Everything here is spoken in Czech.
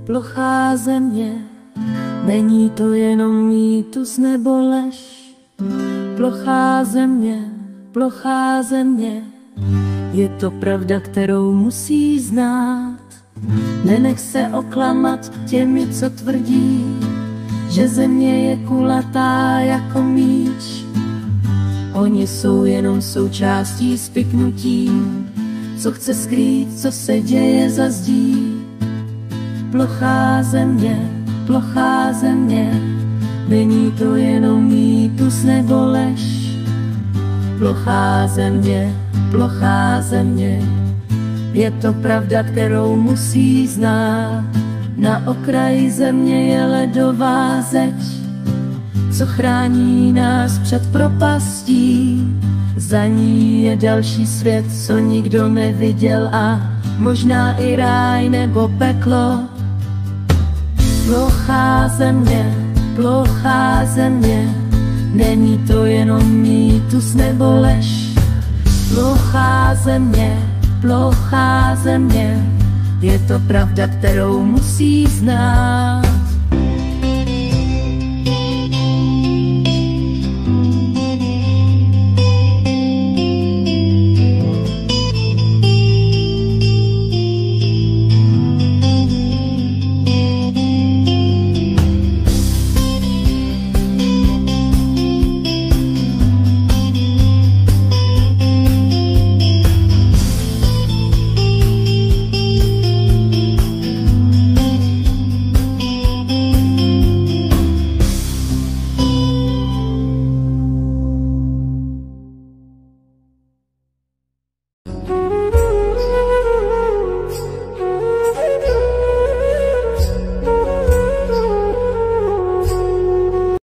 plochá země, není to jenom mýtus nebo lež. Plochá země, je to pravda, kterou musí znát. Nenech se oklamat těmi, co tvrdí, že země je kulatá jako míč. Oni jsou jenom součástí spiknutí, co chce skrýt, co se děje za zdí. Plochá země, není to jenom mýtus nebo lež. Plochá země, je to pravda, kterou musí znát. Na okraji země je ledová zeď, co chrání nás před propastí. Za ní je další svět, co nikdo neviděl, a možná i ráj nebo peklo. Plochá země, není to jenom mýtus nebo lež. Plochá země, je to pravda, kterou musí znát.